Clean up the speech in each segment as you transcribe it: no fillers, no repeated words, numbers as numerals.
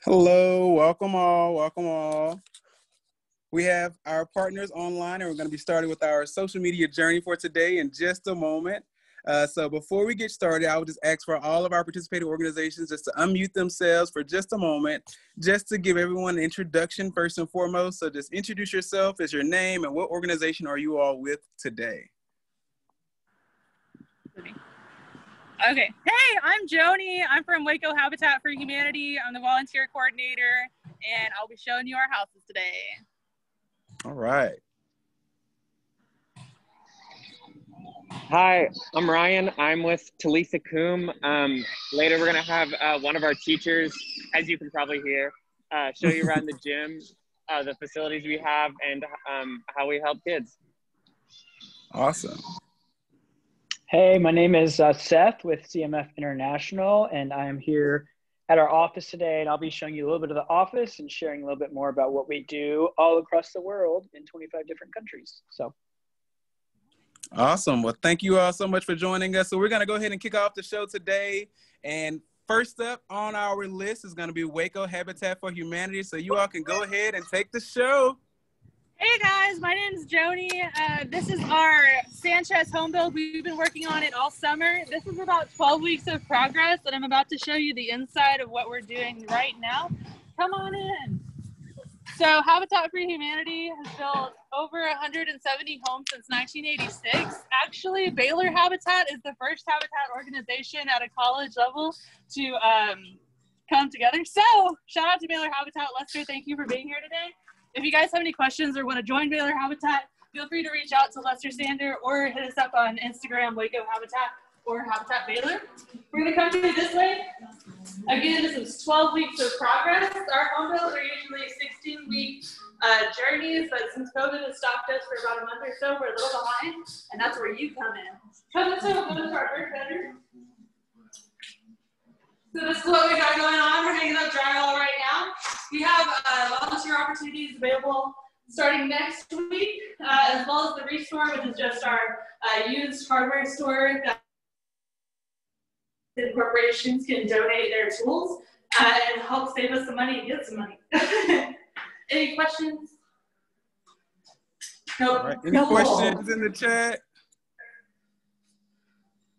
Hello, welcome all, welcome all. We have our partners online and we're going to be starting with our social media journey for today in just a moment. So before we get started, I would just ask for all of our participating organizations just to unmute themselves for just a moment, just to give everyone an introduction first and foremost. So just introduce yourself as your name and what organization are you all with today? Okay. Hey, I'm Joni. I'm from Waco Habitat for Humanity. I'm the volunteer coordinator, and I'll be showing you our houses today. All right. Hi, I'm Ryan. I'm with Talitha Koum. Later, we're going to have one of our teachers, as you can probably hear, show you around the gym, the facilities we have, and how we help kids. Awesome. Hey, my name is Seth with CMF International, and I am here at our office today, and I'll be showing you a little bit of the office and sharing a little bit more about what we do all across the world in 25 different countries. So, awesome. Well, thank you all so much for joining us. So we're going to go ahead and kick off the show today. And first up on our list is going to be Waco Habitat for Humanity. So you all can go ahead and take the show. Hey guys, my name is Joni. This is our Sanchez home build. We've been working on it all summer. This is about 12 weeks of progress, and I'm about to show you the inside of what we're doing right now. Come on in. So Habitat for Humanity has built over 170 homes since 1986. Actually, Baylor Habitat is the first habitat organization at a college level to come together. So shout out to Baylor Habitat. Lester, thank you for being here today. If you guys have any questions or want to join Baylor Habitat, feel free to reach out to Lester Sander or hit us up on Instagram, Waco Habitat or Habitat Baylor. We're going to come to you this way. Again, this is 12 weeks of progress. Our home builds are usually 16-week journeys, but since COVID has stopped us for about a month or so, we're a little behind, and that's where you come in. Come into our first bedroom. So this is what we got going on. We're hanging up drywall right now. We have volunteer opportunities available starting next week, as well as the Restore, which is just our used hardware store that corporations can donate their tools and help save us some money and get some money. Any questions? Nope. All right. Any questions in the chat?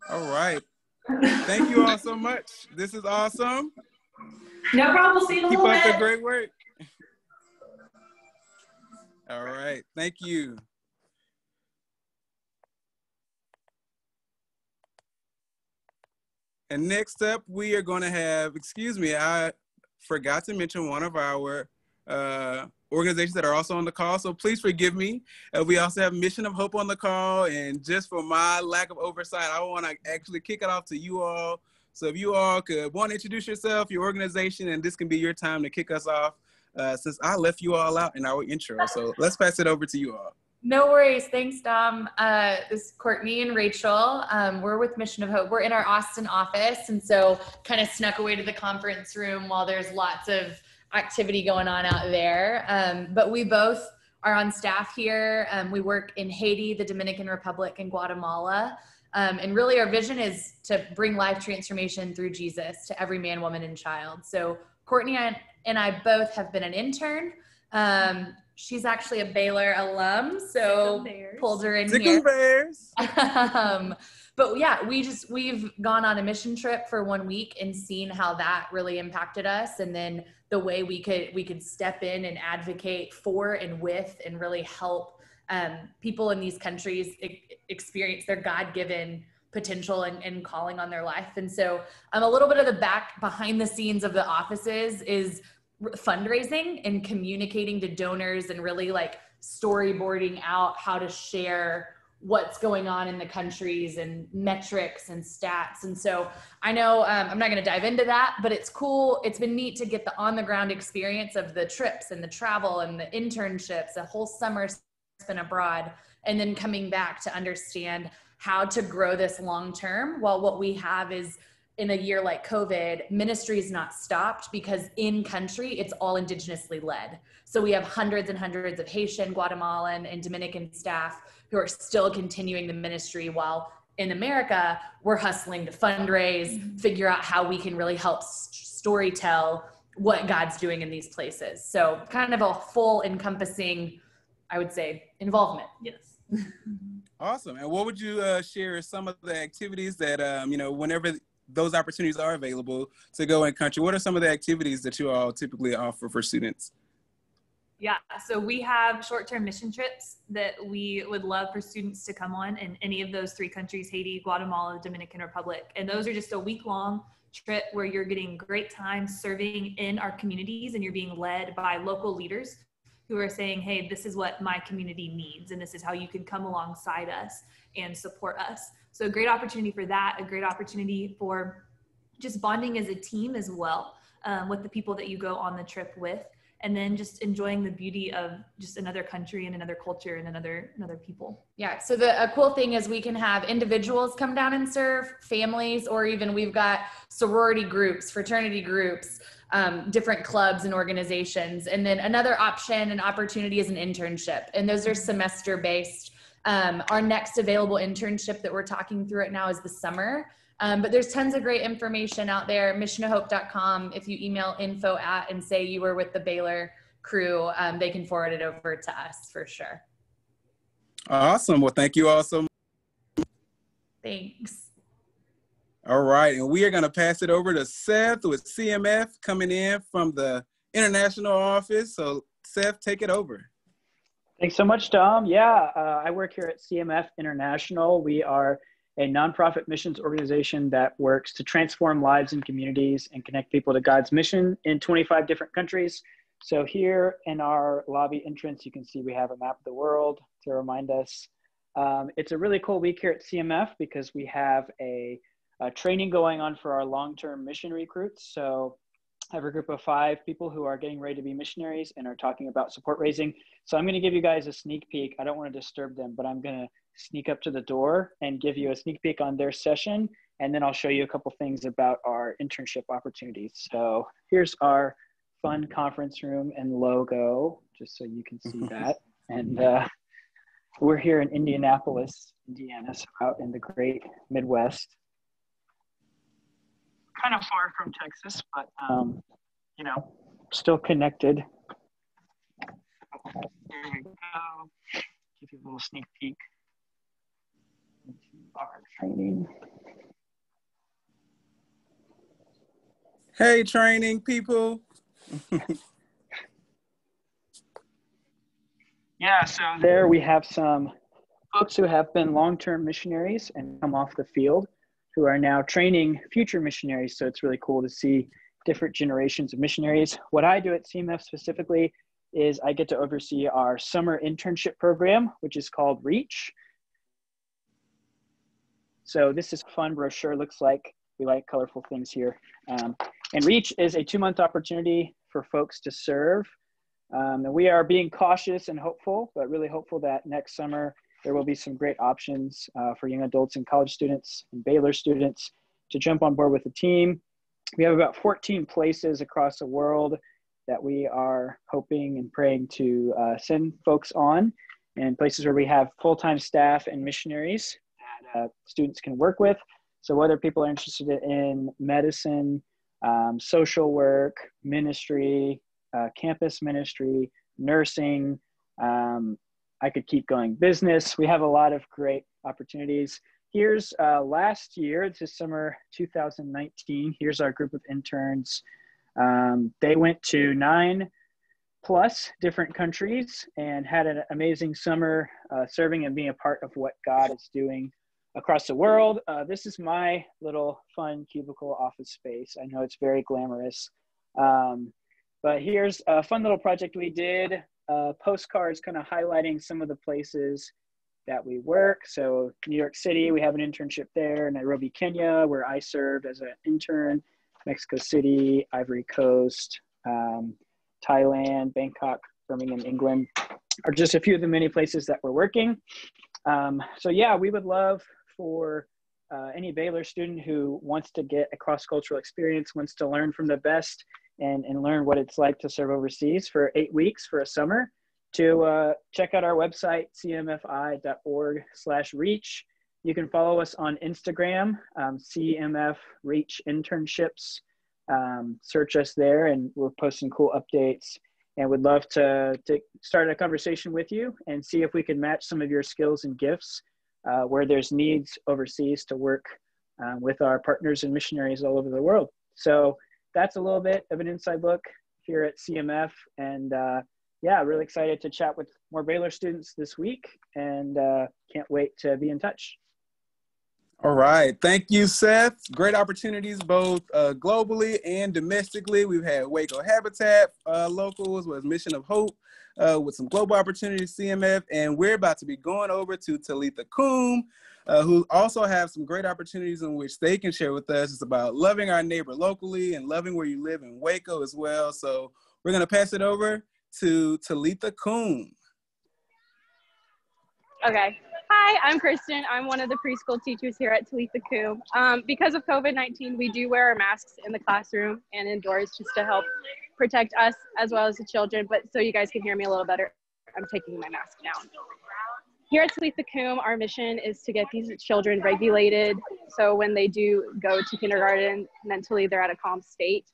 All right. Thank you all so much. This is awesome. No problem. See you in a little bit. Keep up the great work. All right. Thank you. And next up, we are going to have, excuse me, I forgot to mention one of our organizations that are also on the call, so please forgive me. We also have Mission of Hope on the call, and just for my lack of oversight, I want to actually kick it off to you all. So if you all could want to introduce yourself, your organization, and this can be your time to kick us off since I left you all out in our intro. So let's pass it over to you all. No worries. Thanks, Dom. This is Courtney and Rachel. We're with Mission of Hope. We're in our Austin office, and so kind of snuck away to the conference room while there's lots of activity going on out there. But we both are on staff here. We work in Haiti, the Dominican Republic, and Guatemala. And really our vision is to bring life transformation through Jesus to every man, woman, and child. So Courtney and I both have been an intern. She's actually a Baylor alum, so pulled her in here. Bears. But yeah, we've gone on a mission trip for 1 week and seen how that really impacted us, and then the way we could step in and advocate for and with and really help people in these countries experience their God-given potential and calling on their life. And so a little bit of the behind the scenes of the offices is fundraising and communicating to donors and really like storyboarding out how to share what's going on in the countries and metrics and stats. And so I know I'm not going to dive into that, but it's cool. It's been neat to get the on the ground experience of the trips and the travel and the internships, a whole summer spent abroad, and then coming back to understand how to grow this long term. While what we have is, in a year like COVID, ministry is not stopped because in country, it's all indigenously led. So we have hundreds and hundreds of Haitian, Guatemalan, and Dominican staff who are still continuing the ministry, while in America, we're hustling to fundraise, figure out how we can really help storytell what God's doing in these places. So kind of a full encompassing, I would say, involvement. Yes. Awesome. And what would you share some of the activities that, whenever those opportunities are available to go in country, what are some of the activities that you all typically offer for students? Yeah, so we have short-term mission trips that we would love for students to come on in any of those 3 countries, Haiti, Guatemala, Dominican Republic. And those are just a week-long trip where you're getting great time serving in our communities, and you're being led by local leaders who are saying, hey, this is what my community needs, and this is how you can come alongside us and support us. So a great opportunity for that, a great opportunity for just bonding as a team as well, with the people that you go on the trip with. And then just enjoying the beauty of just another country and another culture and another people. Yeah. So a cool thing is we can have individuals come down and serve, families, or even we've got sorority groups, fraternity groups, different clubs and organizations. And then another option and opportunity is an internship. And those are semester based. Our next available internship that we're talking through right now is the summer. But there's tons of great information out there. missionofhope.com. If you email info@ and say you were with the Baylor crew, they can forward it over to us for sure. Awesome. Well, thank you all so much. Thanks. All right. And we are going to pass it over to Seth with CMF coming in from the international office. So Seth, take it over. Thanks so much, Tom. Yeah, I work here at CMF International. We are a nonprofit missions organization that works to transform lives and communities and connect people to God's mission in 25 different countries. So here in our lobby entrance, you can see we have a map of the world to remind us. It's a really cool week here at CMF because we have a training going on for our long-term mission recruits. So I have a group of 5 people who are getting ready to be missionaries and are talking about support raising. So I'm going to give you guys a sneak peek. I don't want to disturb them, but I'm going to sneak up to the door and give you a sneak peek on their session. And then I'll show you a couple things about our internship opportunities. So here's our fun conference room and logo, just so you can see that. And we're here in Indianapolis, Indiana, so out in the great Midwest. Kind of far from Texas, but still connected. There we go. Give you a little sneak peek into our training. Hey, training people. Yeah, so there we have some folks who have been long-term missionaries and come off the field who are now training future missionaries. So it's really cool to see different generations of missionaries. What I do at CMF specifically is I get to oversee our summer internship program, which is called REACH. So this is a fun brochure, looks like. We like colorful things here. And REACH is a 2-month opportunity for folks to serve. And we are being cautious and hopeful, but really hopeful that next summer there will be some great options for young adults and college students and Baylor students to jump on board with the team. We have about 14 places across the world that we are hoping and praying to send folks on, and places where we have full-time staff and missionaries that students can work with. So whether people are interested in medicine, social work, ministry, campus ministry, nursing, I could keep going, business. We have a lot of great opportunities. Here's last year, this is summer 2019. Here's our group of interns. They went to 9+ different countries and had an amazing summer serving and being a part of what God is doing across the world. This is my little fun cubicle office space. I know it's very glamorous, but here's a fun little project we did, postcards kind of highlighting some of the places that we work. So New York City, we have an internship there. Nairobi, Kenya, where I served as an intern. Mexico City, Ivory Coast, Thailand, Bangkok, Birmingham, England, are just a few of the many places that we're working. So yeah, we would love for any Baylor student who wants to get a cross-cultural experience, wants to learn from the best and learn what it's like to serve overseas for 8 weeks for a summer, to check out our website, cmfi.org/reach. You can follow us on Instagram, CMF Reach Internships. search us there, and we're posting cool updates, and would love to start a conversation with you and see if we can match some of your skills and gifts where there's needs overseas to work with our partners and missionaries all over the world. So that's a little bit of an inside look here at CMF. And yeah, really excited to chat with more Baylor students this week, and can't wait to be in touch. All right. Thank you, Seth. Great opportunities both globally and domestically. We've had Waco Habitat local, as well as Mission of Hope with some global opportunities, CMF. And we're about to be going over to Talitha Koum, who also have some great opportunities in which they can share with us. It's about loving our neighbor locally and loving where you live in Waco as well. So we're going to pass it over to Talitha Koum. Okay. Hi, I'm Kristen. I'm one of the preschool teachers here at Talitha Koum. Because of COVID-19, we do wear our masks in the classroom and indoors just to help protect us as well as the children. But so you guys can hear me a little better, I'm taking my mask down. Here at Talitha Koum, our mission is to get these children regulated. So when they do go to kindergarten, mentally they're at a calm state.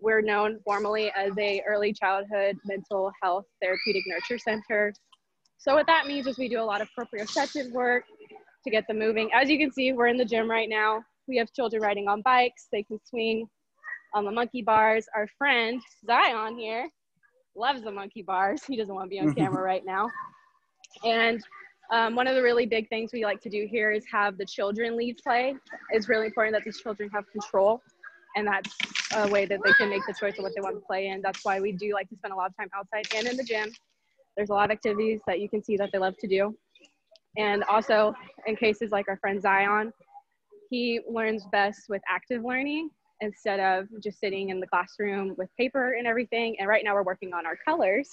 We're known formally as a early childhood mental health therapeutic nurture center. So what that means is we do a lot of proprioceptive work to get them moving. As you can see, we're in the gym right now. We have children riding on bikes. They can swing on the monkey bars. Our friend Zion here loves the monkey bars. He doesn't want to be on camera right now. And one of the really big things we like to do here is have the children lead play. It's really important that these children have control, and that's a way that they can make the choice of what they want to play in. That's why we do like to spend a lot of time outside and in the gym. There's a lot of activities that you can see that they love to do. And also in cases like our friend Zion, he learns best with active learning instead of just sitting in the classroom with paper and everything. And right now we're working on our colors,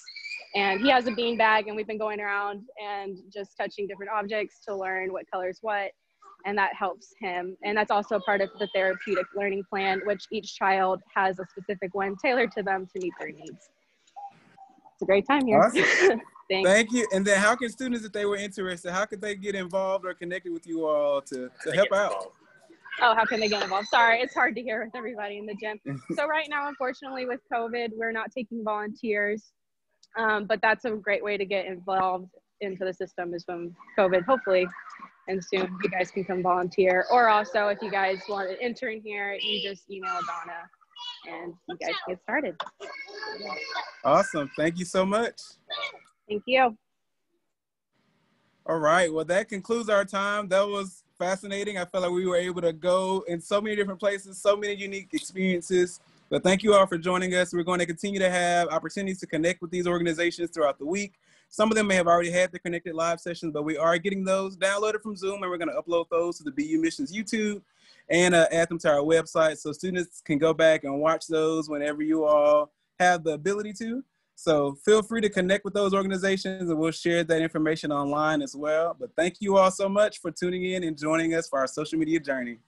and he has a bean bag, and we've been going around and just touching different objects to learn what colors what, and that helps him. And that's also part of the therapeutic learning plan, which each child has a specific one tailored to them to meet their needs. It's a great time here. Awesome. Thanks. Thank you. And then how can students, if they were interested, how could they get involved or connected with you all to help out? Oh, how can they get involved? Sorry, it's hard to hear with everybody in the gym. So right now, unfortunately, with COVID, we're not taking volunteers, but that's a great way to get involved into the system is from COVID, hopefully. And soon you guys can come volunteer. Or also, if you guys want an intern here, you just email Donna and you guys can get started. Awesome. Thank you so much. Thank you. All right. Well, that concludes our time. That was fascinating. I felt like we were able to go in so many different places, so many unique experiences. But thank you all for joining us. We're going to continue to have opportunities to connect with these organizations throughout the week. Some of them may have already had the connected live sessions, but we are getting those downloaded from Zoom, and we're going to upload those to the BU Missions YouTube and add them to our website so students can go back and watch those whenever you all have the ability to. So feel free to connect with those organizations, and we'll share that information online as well. But thank you all so much for tuning in and joining us for our social media journey.